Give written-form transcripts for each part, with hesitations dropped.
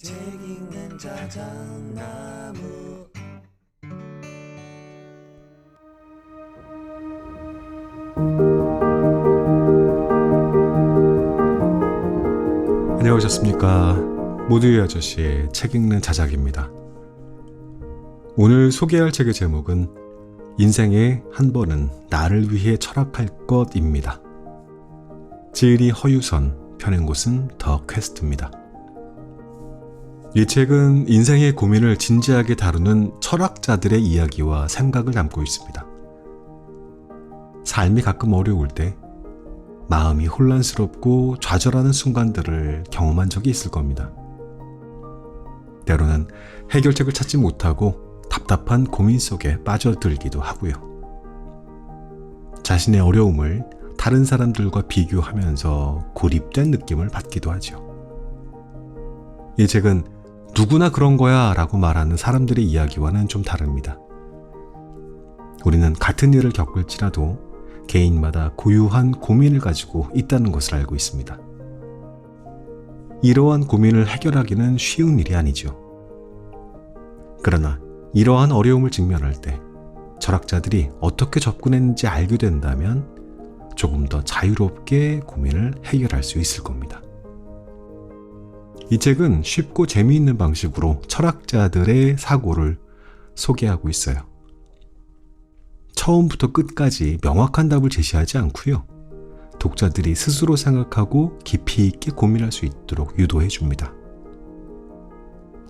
책 읽는 자작나무. 안녕하셨습니까? 모두의 아저씨의 책 읽는 자작입니다. 오늘 소개할 책의 제목은 인생에 한 번은 나를 위해 철학할 것입니다. 지을이 허유선, 펴낸 곳은 더 퀘스트입니다. 이 책은 인생의 고민을 진지하게 다루는 철학자들의 이야기와 생각을 담고 있습니다. 삶이 가끔 어려울 때 마음이 혼란스럽고 좌절하는 순간들을 경험한 적이 있을 겁니다. 때로는 해결책을 찾지 못하고 답답한 고민 속에 빠져들기도 하고요. 자신의 어려움을 다른 사람들과 비교하면서 고립된 느낌을 받기도 하죠. 이 책은 누구나 그런 거야 라고 말하는 사람들의 이야기와는 좀 다릅니다. 우리는 같은 일을 겪을지라도 개인마다 고유한 고민을 가지고 있다는 것을 알고 있습니다. 이러한 고민을 해결하기는 쉬운 일이 아니죠. 그러나 이러한 어려움을 직면할 때 철학자들이 어떻게 접근했는지 알게 된다면 조금 더 자유롭게 고민을 해결할 수 있을 겁니다. 이 책은 쉽고 재미있는 방식으로 철학자들의 사고를 소개하고 있어요. 처음부터 끝까지 명확한 답을 제시하지 않고요. 독자들이 스스로 생각하고 깊이 있게 고민할 수 있도록 유도해 줍니다.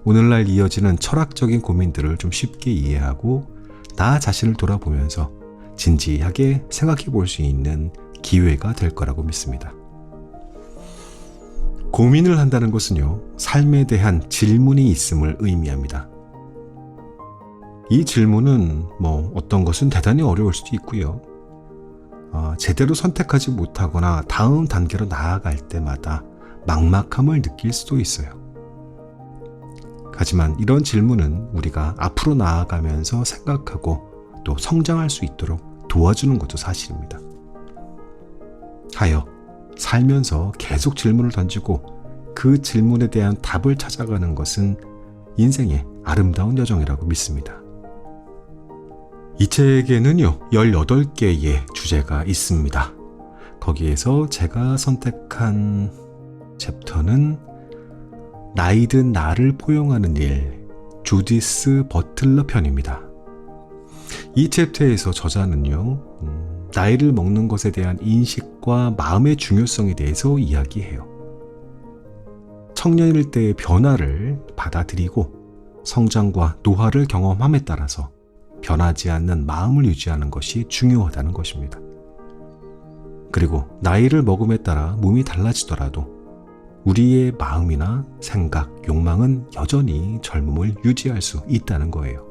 오늘날 이어지는 철학적인 고민들을 좀 쉽게 이해하고 나 자신을 돌아보면서 진지하게 생각해 볼 수 있는 기회가 될 거라고 믿습니다. 고민을 한다는 것은요, 삶에 대한 질문이 있음을 의미합니다. 이 질문은 어떤 것은 대단히 어려울 수도 있고요. 제대로 선택하지 못하거나 다음 단계로 나아갈 때마다 막막함을 느낄 수도 있어요. 하지만 이런 질문은 우리가 앞으로 나아가면서 생각하고 또 성장할 수 있도록 도와주는 것도 사실입니다. 하여 살면서 계속 질문을 던지고 그 질문에 대한 답을 찾아가는 것은 인생의 아름다운 여정이라고 믿습니다. 이 책에는요, 18개의 주제가 있습니다. 거기에서 제가 선택한 챕터는 나이든 나를 포용하는 일, 주디스 버틀러 편입니다. 이 챕터에서 저자는요, 나이를 먹는 것에 대한 인식과 마음의 중요성에 대해서 이야기해요. 청년일 때의 변화를 받아들이고 성장과 노화를 경험함에 따라서 변하지 않는 마음을 유지하는 것이 중요하다는 것입니다. 그리고 나이를 먹음에 따라 몸이 달라지더라도 우리의 마음이나 생각, 욕망은 여전히 젊음을 유지할 수 있다는 거예요.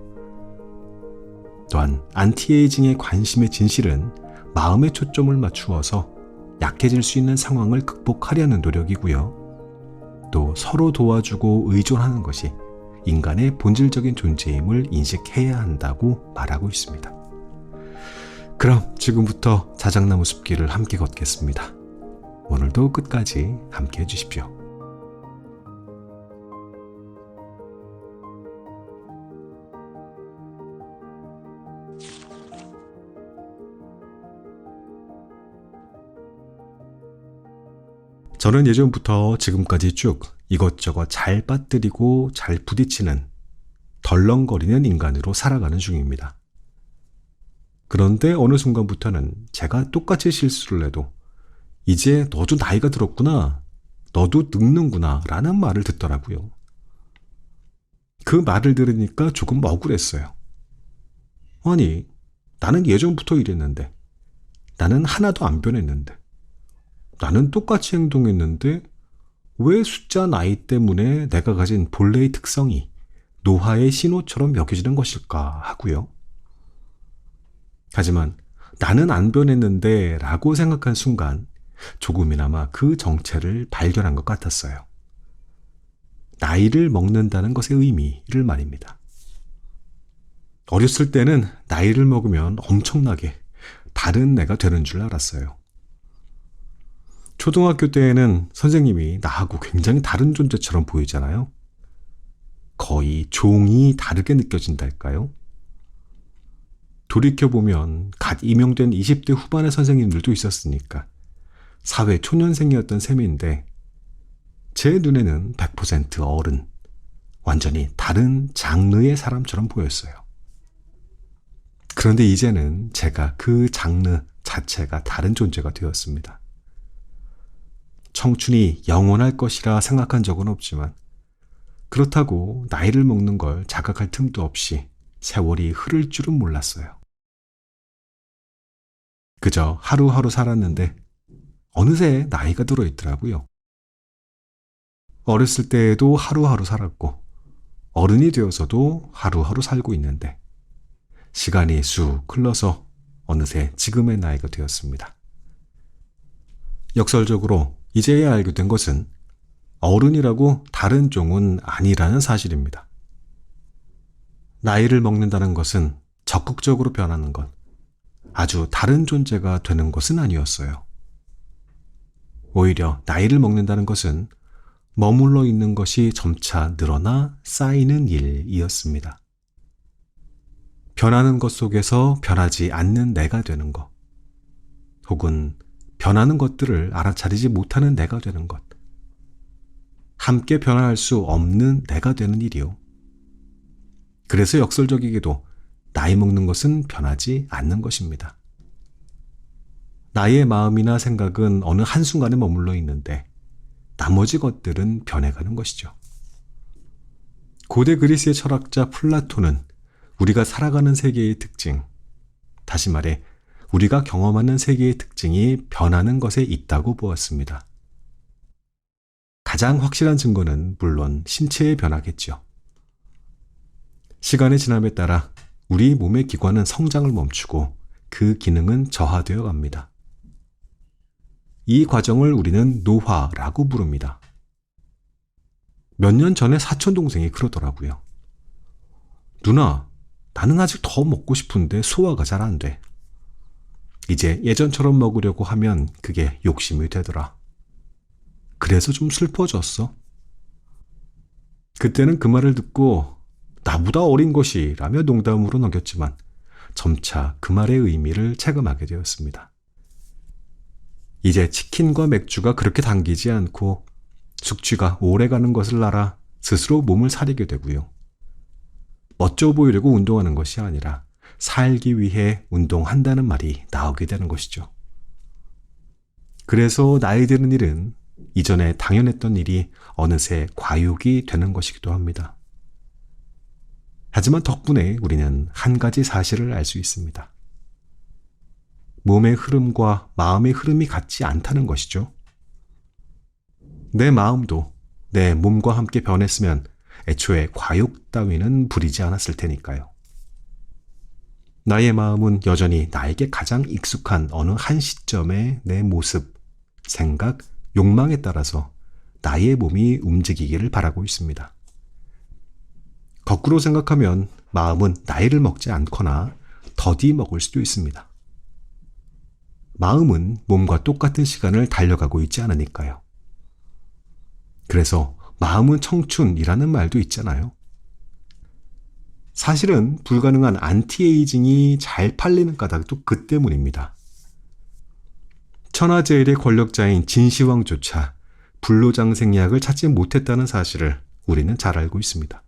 또한 안티에이징의 관심의 진실은 마음에 초점을 맞추어서 약해질 수 있는 상황을 극복하려는 노력이고요. 또 서로 도와주고 의존하는 것이 인간의 본질적인 존재임을 인식해야 한다고 말하고 있습니다. 그럼 지금부터 자작나무 숲길을 함께 걷겠습니다. 오늘도 끝까지 함께 해주십시오. 저는 예전부터 지금까지 쭉 이것저것 잘 빠뜨리고 잘 부딪히는 덜렁거리는 인간으로 살아가는 중입니다. 그런데 어느 순간부터는 제가 똑같이 실수를 해도 이제 너도 나이가 들었구나, 너도 늙는구나 라는 말을 듣더라고요. 그 말을 들으니까 조금 억울했어요. 아니, 나는 예전부터 이랬는데, 나는 하나도 안 변했는데, 나는 똑같이 행동했는데 왜 숫자 나이 때문에 내가 가진 본래의 특성이 노화의 신호처럼 여겨지는 것일까 하고요. 하지만 나는 안 변했는데 라고 생각한 순간 조금이나마 그 정체를 발견한 것 같았어요. 나이를 먹는다는 것의 의미를 말입니다. 어렸을 때는 나이를 먹으면 엄청나게 다른 내가 되는 줄 알았어요. 초등학교 때에는 선생님이 나하고 굉장히 다른 존재처럼 보이잖아요. 거의 종이 다르게 느껴진달까요? 돌이켜보면 갓 임용된 20대 후반의 선생님들도 있었으니까 사회 초년생이었던 셈인데 제 눈에는 100% 어른, 완전히 다른 장르의 사람처럼 보였어요. 그런데 이제는 제가 그 장르 자체가 다른 존재가 되었습니다. 청춘이 영원할 것이라 생각한 적은 없지만 그렇다고 나이를 먹는 걸 자각할 틈도 없이 세월이 흐를 줄은 몰랐어요. 그저 하루하루 살았는데 어느새 나이가 들어있더라고요. 어렸을 때에도 하루하루 살았고 어른이 되어서도 하루하루 살고 있는데 시간이 쑥 흘러서 어느새 지금의 나이가 되었습니다. 역설적으로 이제야 알게 된 것은 어른이라고 다른 종은 아니라는 사실입니다. 나이를 먹는다는 것은 적극적으로 변하는 것, 아주 다른 존재가 되는 것은 아니었어요. 오히려 나이를 먹는다는 것은 머물러 있는 것이 점차 늘어나 쌓이는 일이었습니다. 변하는 것 속에서 변하지 않는 내가 되는 것, 혹은 변하는 것들을 알아차리지 못하는 내가 되는 것, 함께 변화할 수 없는 내가 되는 일이요. 그래서 역설적이게도 나이 먹는 것은 변하지 않는 것입니다. 나의 마음이나 생각은 어느 한순간에 머물러 있는데 나머지 것들은 변해가는 것이죠. 고대 그리스의 철학자 플라톤은 우리가 살아가는 세계의 특징, 다시 말해 우리가 경험하는 세계의 특징이 변하는 것에 있다고 보았습니다. 가장 확실한 증거는 물론 신체의 변화겠죠. 시간의 지남에 따라 우리 몸의 기관은 성장을 멈추고 그 기능은 저하되어 갑니다. 이 과정을 우리는 노화라고 부릅니다. 몇 년 전에 사촌동생이 그러더라고요. 누나, 나는 아직 더 먹고 싶은데 소화가 잘 안 돼. 이제 예전처럼 먹으려고 하면 그게 욕심이 되더라. 그래서 좀 슬퍼졌어. 그때는 그 말을 듣고 나보다 어린 것이라며 농담으로 넘겼지만 점차 그 말의 의미를 체감하게 되었습니다. 이제 치킨과 맥주가 그렇게 당기지 않고 숙취가 오래가는 것을 알아 스스로 몸을 사리게 되고요. 멋져 보이려고 운동하는 것이 아니라 살기 위해 운동한다는 말이 나오게 되는 것이죠. 그래서 나이 드는 일은 이전에 당연했던 일이 어느새 과욕이 되는 것이기도 합니다. 하지만 덕분에 우리는 한 가지 사실을 알 수 있습니다. 몸의 흐름과 마음의 흐름이 같지 않다는 것이죠. 내 마음도 내 몸과 함께 변했으면 애초에 과욕 따위는 부리지 않았을 테니까요. 나의 마음은 여전히 나에게 가장 익숙한 어느 한 시점의 내 모습, 생각, 욕망에 따라서 나의 몸이 움직이기를 바라고 있습니다. 거꾸로 생각하면 마음은 나이를 먹지 않거나 더디 먹을 수도 있습니다. 마음은 몸과 똑같은 시간을 달려가고 있지 않으니까요. 그래서 마음은 청춘이라는 말도 있잖아요. 사실은 불가능한 안티에이징이 잘 팔리는 까닭도 그 때문입니다. 천하제일의 권력자인 진시황조차 불로장생약을 찾지 못했다는 사실을 우리는 잘 알고 있습니다.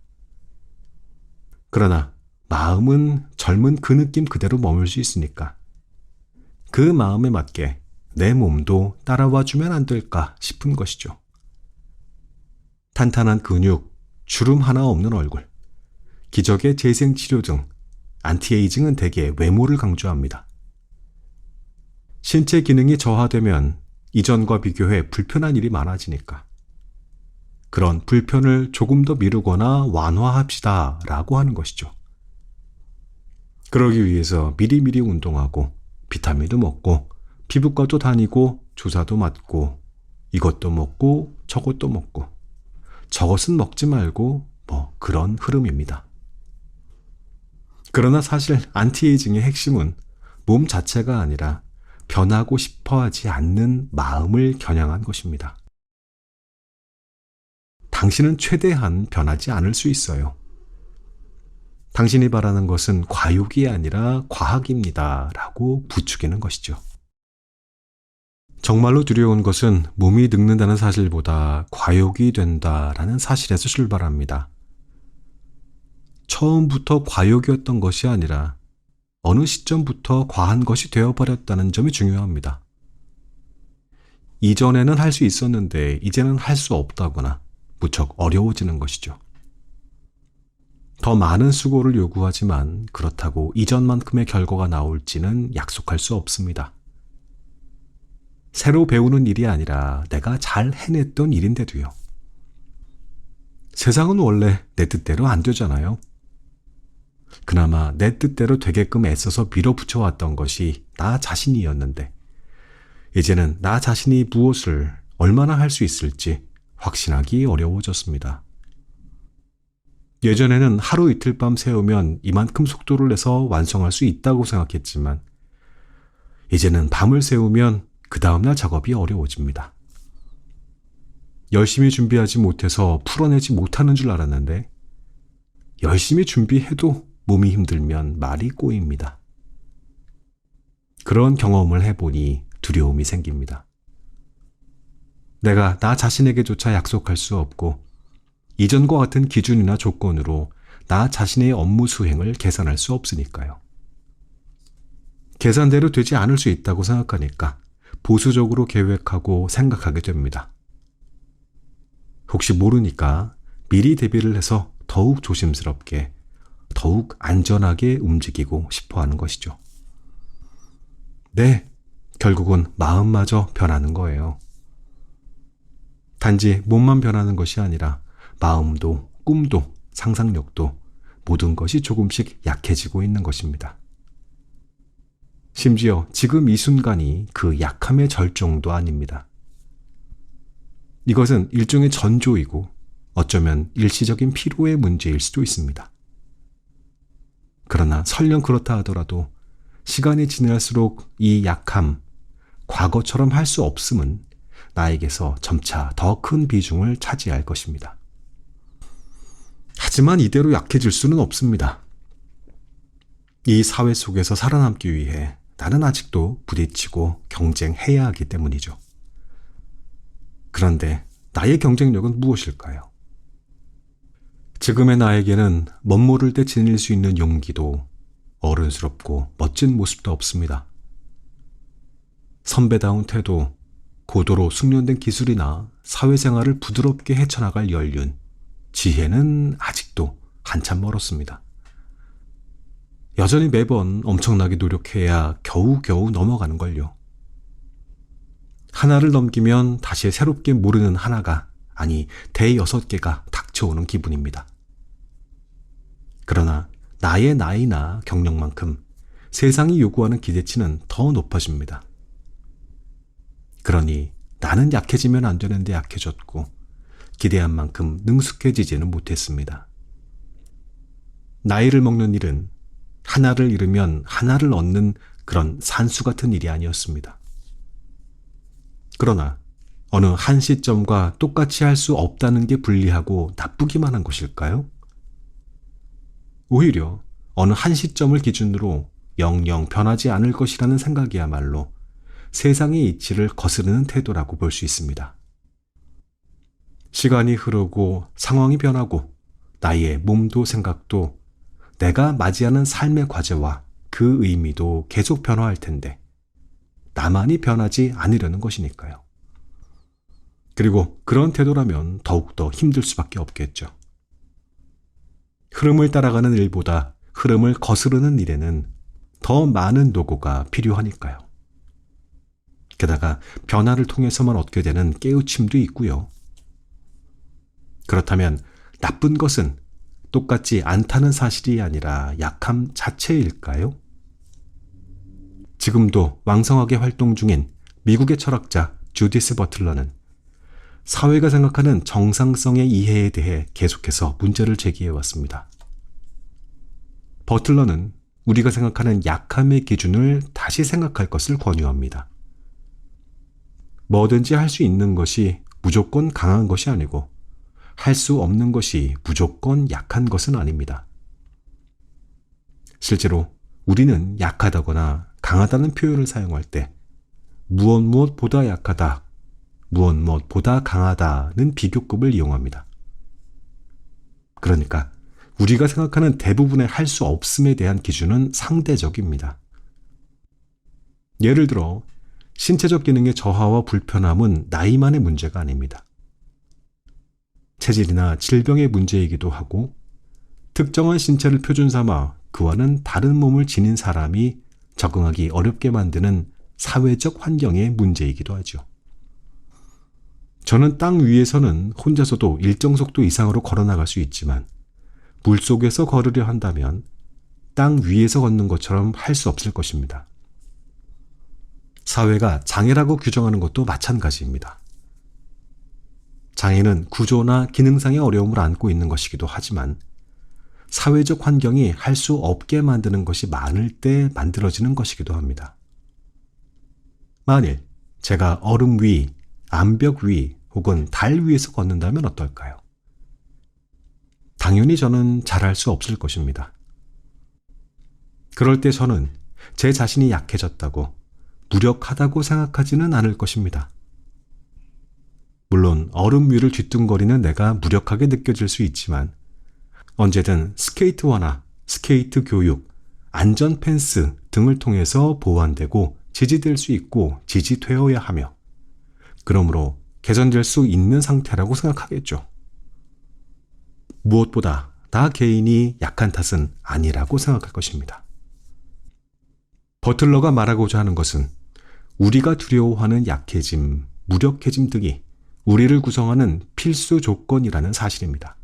그러나 마음은 젊은 그 느낌 그대로 머물 수 있으니까 그 마음에 맞게 내 몸도 따라와 주면 안 될까 싶은 것이죠. 탄탄한 근육, 주름 하나 없는 얼굴, 기적의 재생치료 등 안티에이징은 대개 외모를 강조합니다. 신체 기능이 저하되면 이전과 비교해 불편한 일이 많아지니까 그런 불편을 조금 더 미루거나 완화합시다 라고 하는 것이죠. 그러기 위해서 미리미리 운동하고 비타민도 먹고 피부과도 다니고 주사도 맞고 이것도 먹고 저것도 먹고 저것은 먹지 말고 뭐 그런 흐름입니다. 그러나 사실 안티에이징의 핵심은 몸 자체가 아니라 변하고 싶어 하지 않는 마음을 겨냥한 것입니다. 당신은 최대한 변하지 않을 수 있어요. 당신이 바라는 것은 과욕이 아니라 과학입니다. 라고 부추기는 것이죠. 정말로 두려운 것은 몸이 늙는다는 사실보다 과욕이 된다라는 사실에서 출발합니다. 처음부터 과욕이었던 것이 아니라 어느 시점부터 과한 것이 되어버렸다는 점이 중요합니다. 이전에는 할 수 있었는데 이제는 할 수 없다거나 무척 어려워지는 것이죠. 더 많은 수고를 요구하지만 그렇다고 이전만큼의 결과가 나올지는 약속할 수 없습니다. 새로 배우는 일이 아니라 내가 잘 해냈던 일인데도요. 세상은 원래 내 뜻대로 안 되잖아요. 그나마 내 뜻대로 되게끔 애써서 밀어붙여왔던 것이 나 자신이었는데 이제는 나 자신이 무엇을 얼마나 할 수 있을지 확신하기 어려워졌습니다. 예전에는 하루 이틀 밤 새우면 이만큼 속도를 내서 완성할 수 있다고 생각했지만 이제는 밤을 새우면 그 다음날 작업이 어려워집니다. 열심히 준비하지 못해서 풀어내지 못하는 줄 알았는데 열심히 준비해도 몸이 힘들면 말이 꼬입니다. 그런 경험을 해보니 두려움이 생깁니다. 내가 나 자신에게조차 약속할 수 없고 이전과 같은 기준이나 조건으로 나 자신의 업무 수행을 계산할 수 없으니까요. 계산대로 되지 않을 수 있다고 생각하니까 보수적으로 계획하고 생각하게 됩니다. 혹시 모르니까 미리 대비를 해서 더욱 조심스럽게, 더욱 안전하게 움직이고 싶어 하는 것이죠. 네, 결국은 마음마저 변하는 거예요. 단지 몸만 변하는 것이 아니라 마음도, 꿈도, 상상력도 모든 것이 조금씩 약해지고 있는 것입니다. 심지어 지금 이 순간이 그 약함의 절정도 아닙니다. 이것은 일종의 전조이고 어쩌면 일시적인 피로의 문제일 수도 있습니다. 그러나 설령 그렇다 하더라도 시간이 지날수록 이 약함, 과거처럼 할 수 없음은 나에게서 점차 더 큰 비중을 차지할 것입니다. 하지만 이대로 약해질 수는 없습니다. 이 사회 속에서 살아남기 위해 나는 아직도 부딪히고 경쟁해야 하기 때문이죠. 그런데 나의 경쟁력은 무엇일까요? 지금의 나에게는 멋모를 때 지닐 수 있는 용기도 어른스럽고 멋진 모습도 없습니다. 선배다운 태도, 고도로 숙련된 기술이나 사회생활을 부드럽게 헤쳐나갈 연륜, 지혜는 아직도 한참 멀었습니다. 여전히 매번 엄청나게 노력해야 겨우겨우 넘어가는 걸요. 하나를 넘기면 다시 새롭게 모르는 하나가, 아니 대여섯 개가 닥쳐오는 기분입니다. 그러나 나의 나이나 경력만큼 세상이 요구하는 기대치는 더 높아집니다. 그러니 나는 약해지면 안 되는데 약해졌고 기대한 만큼 능숙해지지는 못했습니다. 나이를 먹는 일은 하나를 잃으면 하나를 얻는 그런 산수 같은 일이 아니었습니다. 그러나 어느 한 시점과 똑같이 할 수 없다는 게 불리하고 나쁘기만 한 것일까요? 오히려 어느 한 시점을 기준으로 영영 변하지 않을 것이라는 생각이야말로 세상의 이치를 거스르는 태도라고 볼 수 있습니다. 시간이 흐르고 상황이 변하고 나의 몸도 생각도 내가 맞이하는 삶의 과제와 그 의미도 계속 변화할 텐데 나만이 변하지 않으려는 것이니까요. 그리고 그런 태도라면 더욱더 힘들 수밖에 없겠죠. 흐름을 따라가는 일보다 흐름을 거스르는 일에는 더 많은 노고가 필요하니까요. 게다가 변화를 통해서만 얻게 되는 깨우침도 있고요. 그렇다면 나쁜 것은 똑같지 않다는 사실이 아니라 약함 자체일까요? 지금도 왕성하게 활동 중인 미국의 철학자 주디스 버틀러는 사회가 생각하는 정상성의 이해에 대해 계속해서 문제를 제기해왔습니다. 버틀러는 우리가 생각하는 약함의 기준을 다시 생각할 것을 권유합니다. 뭐든지 할 수 있는 것이 무조건 강한 것이 아니고 할 수 없는 것이 무조건 약한 것은 아닙니다. 실제로 우리는 약하다거나 강하다는 표현을 사용할 때 무엇보다 약하다, 무엇보다 강하다는 비교급을 이용합니다. 그러니까 우리가 생각하는 대부분의 할 수 없음에 대한 기준은 상대적입니다. 예를 들어 신체적 기능의 저하와 불편함은 나이만의 문제가 아닙니다. 체질이나 질병의 문제이기도 하고 특정한 신체를 표준 삼아 그와는 다른 몸을 지닌 사람이 적응하기 어렵게 만드는 사회적 환경의 문제이기도 하죠. 저는 땅 위에서는 혼자서도 일정 속도 이상으로 걸어나갈 수 있지만 물속에서 걸으려 한다면 땅 위에서 걷는 것처럼 할 수 없을 것입니다. 사회가 장애라고 규정하는 것도 마찬가지입니다. 장애는 구조나 기능상의 어려움을 안고 있는 것이기도 하지만 사회적 환경이 할 수 없게 만드는 것이 많을 때 만들어지는 것이기도 합니다. 만일 제가 얼음 위, 암벽 위 혹은 달 위에서 걷는다면 어떨까요? 당연히 저는 잘할 수 없을 것입니다. 그럴 때 저는 제 자신이 약해졌다고, 무력하다고 생각하지는 않을 것입니다. 물론 얼음 위를 뒤뚱거리는 내가 무력하게 느껴질 수 있지만 언제든 스케이트화나 스케이트 교육, 안전 펜스 등을 통해서 보완되고 지지될 수 있고 지지되어야 하며 그러므로 개선될 수 있는 상태라고 생각하겠죠. 무엇보다 다 개인이 약한 탓은 아니라고 생각할 것입니다. 버틀러가 말하고자 하는 것은 우리가 두려워하는 약해짐, 무력해짐 등이 우리를 구성하는 필수 조건이라는 사실입니다.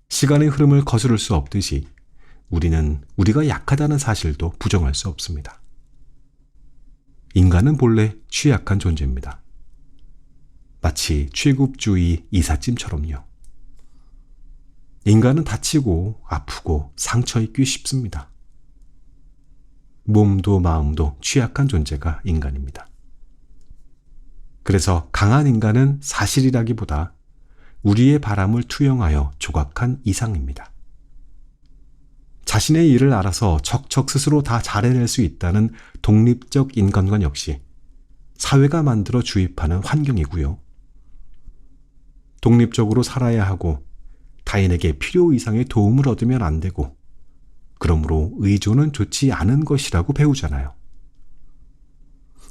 시간의 흐름을 거스를 수 없듯이 우리는 우리가 약하다는 사실도 부정할 수 없습니다. 인간은 본래 취약한 존재입니다. 마치 취급주의 이삿짐처럼요. 인간은 다치고 아프고 상처 입기 쉽습니다. 몸도 마음도 취약한 존재가 인간입니다. 그래서 강한 인간은 사실이라기보다 우리의 바람을 투영하여 조각한 이상입니다. 자신의 일을 알아서 척척 스스로 다 잘해낼 수 있다는 독립적 인간관 역시 사회가 만들어 주입하는 환경이고요. 독립적으로 살아야 하고 타인에게 필요 이상의 도움을 얻으면 안 되고 그러므로 의존은 좋지 않은 것이라고 배우잖아요.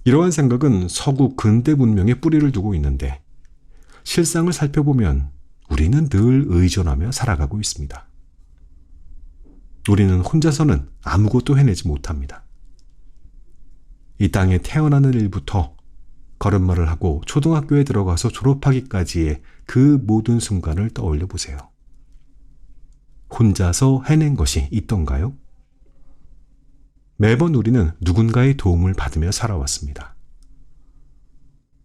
이러한 생각은 서구 근대 문명에 뿌리를 두고 있는데 실상을 살펴보면 우리는 늘 의존하며 살아가고 있습니다. 우리는 혼자서는 아무것도 해내지 못합니다. 이 땅에 태어나는 일부터 걸음마를 하고 초등학교에 들어가서 졸업하기까지의 그 모든 순간을 떠올려 보세요. 혼자서 해낸 것이 있던가요? 매번 우리는 누군가의 도움을 받으며 살아왔습니다.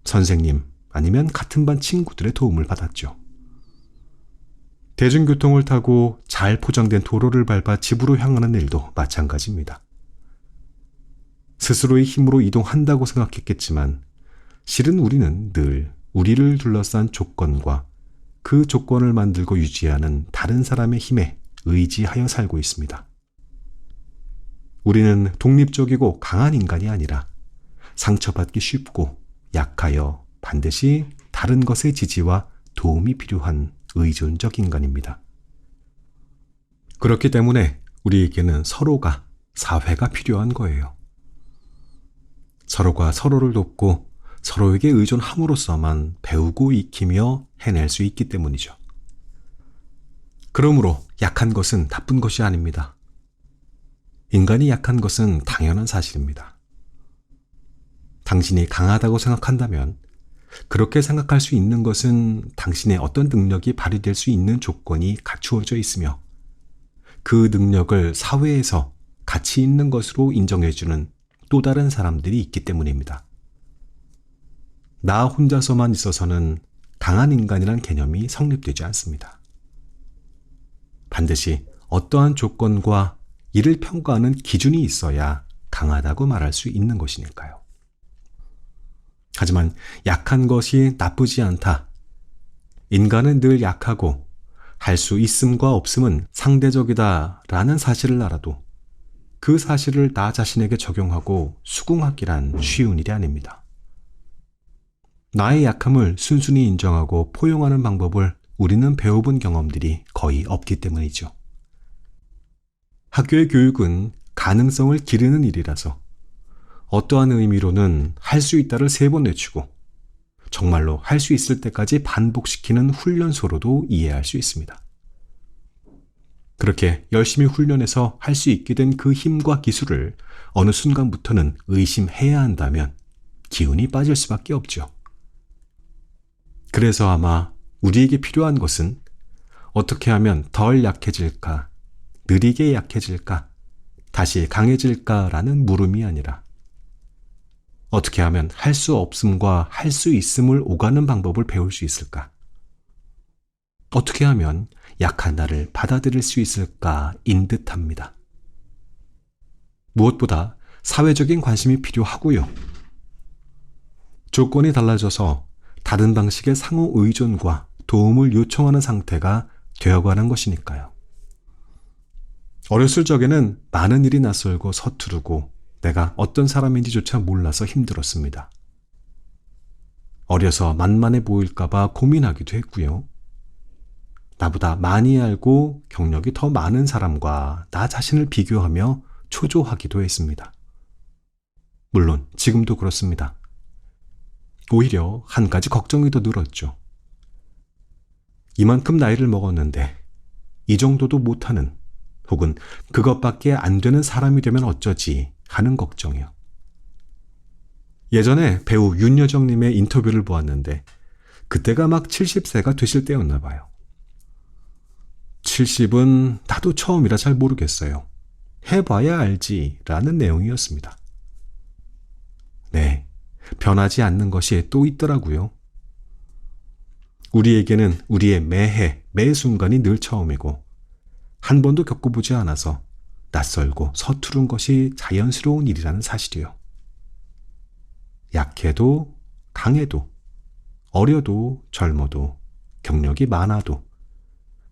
선생님 아니면 같은 반 친구들의 도움을 받았죠. 대중교통을 타고 잘 포장된 도로를 밟아 집으로 향하는 일도 마찬가지입니다. 스스로의 힘으로 이동한다고 생각했겠지만 실은 우리는 늘 우리를 둘러싼 조건과 그 조건을 만들고 유지하는 다른 사람의 힘에 의지하여 살고 있습니다. 우리는 독립적이고 강한 인간이 아니라 상처받기 쉽고 약하여 반드시 다른 것의 지지와 도움이 필요한 의존적 인간입니다. 그렇기 때문에 우리에게는 서로가, 사회가 필요한 거예요. 서로가 서로를 돕고 서로에게 의존함으로써만 배우고 익히며 해낼 수 있기 때문이죠. 그러므로 약한 것은 나쁜 것이 아닙니다. 인간이 약한 것은 당연한 사실입니다. 당신이 강하다고 생각한다면 그렇게 생각할 수 있는 것은 당신의 어떤 능력이 발휘될 수 있는 조건이 갖추어져 있으며 그 능력을 사회에서 가치 있는 것으로 인정해주는 또 다른 사람들이 있기 때문입니다. 나 혼자서만 있어서는 강한 인간이란 개념이 성립되지 않습니다. 반드시 어떠한 조건과 이를 평가하는 기준이 있어야 강하다고 말할 수 있는 것이니까요. 하지만 약한 것이 나쁘지 않다. 인간은 늘 약하고 할 수 있음과 없음은 상대적이다 라는 사실을 알아도 그 사실을 나 자신에게 적용하고 수긍하기란 쉬운 일이 아닙니다. 나의 약함을 순순히 인정하고 포용하는 방법을 우리는 배워본 경험들이 거의 없기 때문이죠. 학교의 교육은 가능성을 기르는 일이라서 어떠한 의미로는 할 수 있다를 3번 외치고 정말로 할 수 있을 때까지 반복시키는 훈련소로도 이해할 수 있습니다. 그렇게 열심히 훈련해서 할 수 있게 된 그 힘과 기술을 어느 순간부터는 의심해야 한다면 기운이 빠질 수밖에 없죠. 그래서 아마 우리에게 필요한 것은 어떻게 하면 덜 약해질까, 느리게 약해질까, 다시 강해질까라는 물음이 아니라 어떻게 하면 할 수 없음과 할 수 있음을 오가는 방법을 배울 수 있을까? 어떻게 하면 약한 나를 받아들일 수 있을까인 듯합니다. 무엇보다 사회적인 관심이 필요하고요. 조건이 달라져서 다른 방식의 상호 의존과 도움을 요청하는 상태가 되어가는 것이니까요. 어렸을 적에는 많은 일이 낯설고 서투르고 내가 어떤 사람인지조차 몰라서 힘들었습니다. 어려서 만만해 보일까봐 고민하기도 했고요. 나보다 많이 알고 경력이 더 많은 사람과 나 자신을 비교하며 초조하기도 했습니다. 물론 지금도 그렇습니다. 오히려 한 가지 걱정이 더 늘었죠. 이만큼 나이를 먹었는데 이 정도도 못하는 혹은 그것밖에 안 되는 사람이 되면 어쩌지 하는 걱정이요. 예전에 배우 윤여정님의 인터뷰를 보았는데 그때가 막 70세가 되실 때였나 봐요. 70은 나도 처음이라 잘 모르겠어요. 해봐야 알지 라는 내용이었습니다. 네, 변하지 않는 것이 또 있더라고요. 우리에게는 우리의 매해, 매 순간이 늘 처음이고 한 번도 겪어보지 않아서 낯설고 서투른 것이 자연스러운 일이라는 사실이요. 약해도 강해도 어려도 젊어도 경력이 많아도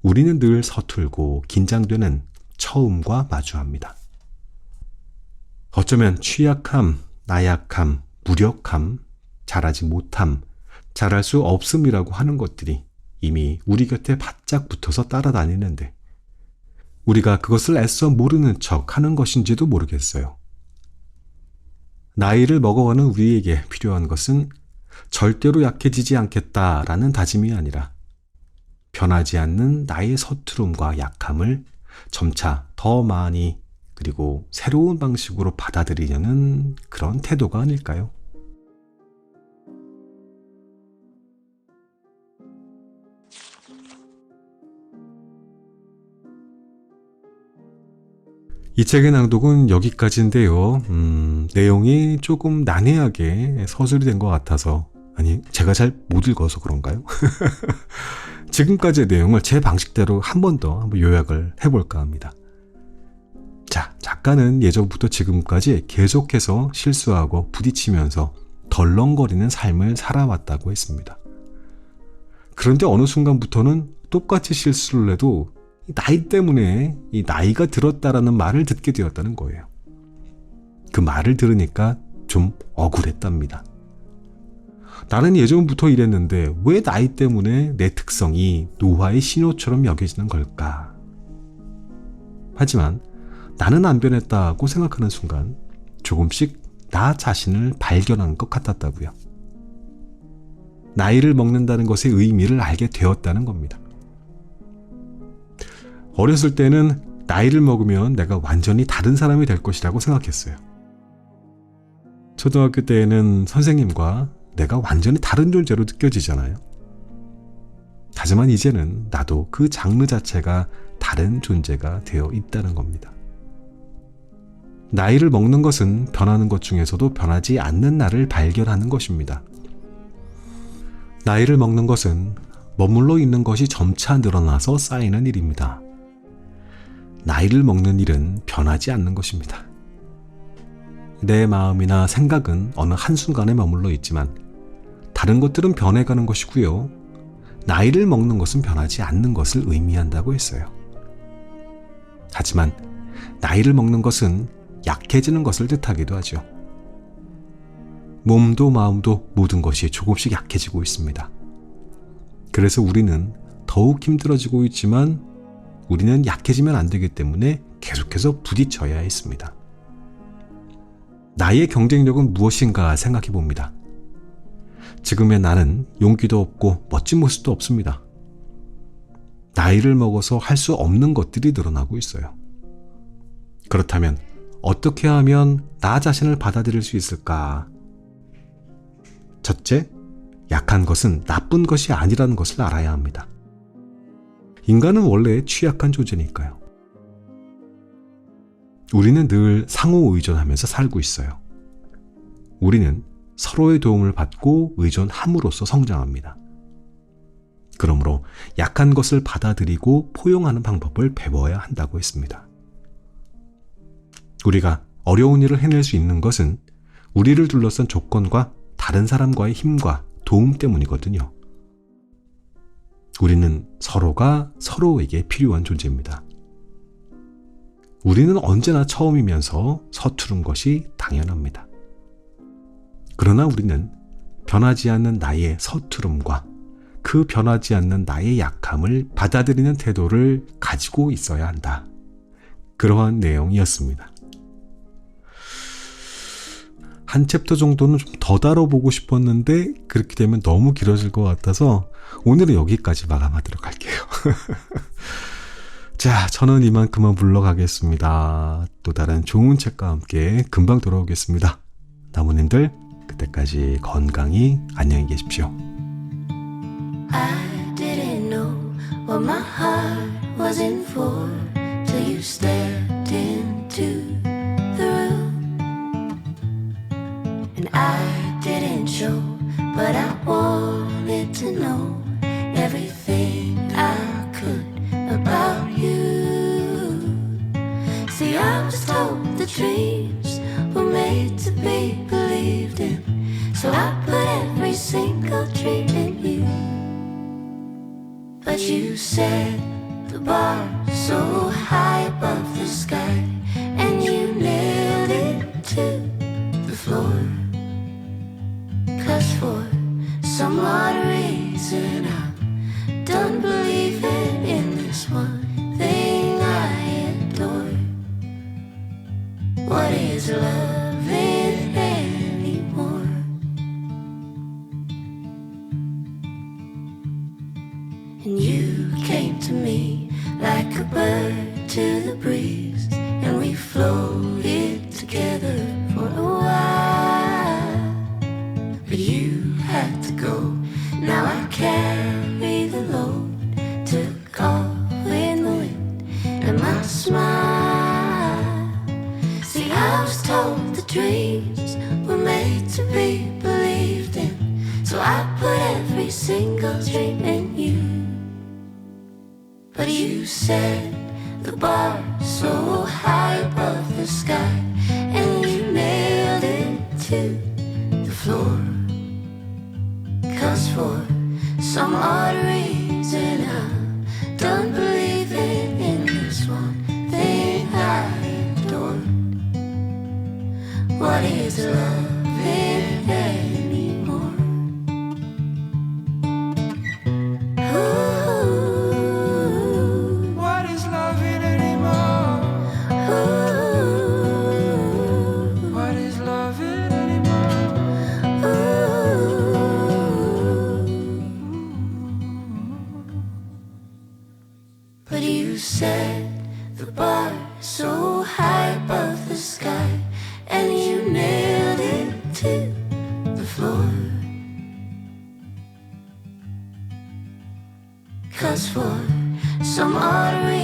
우리는 늘 서툴고 긴장되는 처음과 마주합니다. 어쩌면 취약함, 나약함, 무력함, 잘하지 못함, 잘할 수 없음이라고 하는 것들이 이미 우리 곁에 바짝 붙어서 따라다니는데 우리가 그것을 애써 모르는 척 하는 것인지도 모르겠어요. 나이를 먹어가는 우리에게 필요한 것은 절대로 약해지지 않겠다라는 다짐이 아니라 변하지 않는 나의 서투름과 약함을 점차 더 많이 그리고 새로운 방식으로 받아들이려는 그런 태도가 아닐까요? 이 책의 낭독은 여기까지인데요. 내용이 조금 난해하게 서술이 된 것 같아서, 아니, 제가 잘 못 읽어서 그런가요? 지금까지의 내용을 제 방식대로 한 번 더 한번 요약을 해볼까 합니다. 자, 작가는 예전부터 지금까지 계속해서 실수하고 부딪히면서 덜렁거리는 삶을 살아왔다고 했습니다. 그런데 어느 순간부터는 똑같이 실수를 해도 나이 때문에 이 나이가 들었다라는 말을 듣게 되었다는 거예요. 그 말을 들으니까 좀 억울했답니다. 나는 예전부터 이랬는데 왜 나이 때문에 내 특성이 노화의 신호처럼 여겨지는 걸까? 하지만 나는 안 변했다고 생각하는 순간 조금씩 나 자신을 발견한 것 같았다고요. 나이를 먹는다는 것의 의미를 알게 되었다는 겁니다. 어렸을 때는 나이를 먹으면 내가 완전히 다른 사람이 될 것이라고 생각했어요. 초등학교 때에는 선생님과 내가 완전히 다른 존재로 느껴지잖아요. 하지만 이제는 나도 그 장르 자체가 다른 존재가 되어 있다는 겁니다. 나이를 먹는 것은 변하는 것 중에서도 변하지 않는 나를 발견하는 것입니다. 나이를 먹는 것은 머물러 있는 것이 점차 늘어나서 쌓이는 일입니다. 나이를 먹는 일은 변하지 않는 것입니다. 내 마음이나 생각은 어느 한순간에 머물러 있지만 다른 것들은 변해가는 것이고요. 나이를 먹는 것은 변하지 않는 것을 의미한다고 했어요. 하지만 나이를 먹는 것은 약해지는 것을 뜻하기도 하죠. 몸도 마음도 모든 것이 조금씩 약해지고 있습니다. 그래서 우리는 더욱 힘들어지고 있지만 우리는 약해지면 안 되기 때문에 계속해서 부딪혀야 했습니다. 나의 경쟁력은 무엇인가 생각해 봅니다. 지금의 나는 용기도 없고 멋진 모습도 없습니다. 나이를 먹어서 할 수 없는 것들이 늘어나고 있어요. 그렇다면 어떻게 하면 나 자신을 받아들일 수 있을까? 첫째, 약한 것은 나쁜 것이 아니라는 것을 알아야 합니다. 인간은 원래 취약한 존재니까요. 우리는 늘 상호 의존하면서 살고 있어요. 우리는 서로의 도움을 받고 의존함으로써 성장합니다. 그러므로 약한 것을 받아들이고 포용하는 방법을 배워야 한다고 했습니다. 우리가 어려운 일을 해낼 수 있는 것은 우리를 둘러싼 조건과 다른 사람과의 힘과 도움 때문이거든요. 우리는 서로가 서로에게 필요한 존재입니다. 우리는 언제나 처음이면서 서투른 것이 당연합니다. 그러나 우리는 변하지 않는 나의 서투름과 그 변하지 않는 나의 약함을 받아들이는 태도를 가지고 있어야 한다. 그러한 내용이었습니다. 한 챕터 정도는 좀 더 다뤄보고 싶었는데 그렇게 되면 너무 길어질 것 같아서 오늘은 여기까지 마감하도록 할게요. 자, 저는 이만 그만 물러가겠습니다. 또 다른 좋은 책과 함께 금방 돌아오겠습니다. 나무님들, 그때까지 건강히 안녕히 계십시오. I didn't know what my heart was in for till you stepped into the room. And I didn't show, but I wanted to know everything I could about you. See, I was told the dreams were made to be believed in, so I put every single dream in you. But you set the bar so high above the sky, and you nailed it to the floor. 'Cause for some odd reason I'm done believing in this one thing I adore. What is loving anymore? And you came to me like a bird to the breeze, and we floated together for a while. But you had to go, now I carry the load, took off in the wind and my smile. See, I was told the dreams were made to be believed in, so I put every single dream in you. But you set the bar so high above the sky, and you nailed it to the floor. 'Cause for some odd reason I'm done believing in this one thing I adore. What is loving anymore? Ooh, What is loving anymore? ooh, What is loving anymore? But you set the bar so high above the sky, and you nailed it to the floor. 'Cause for some odd reason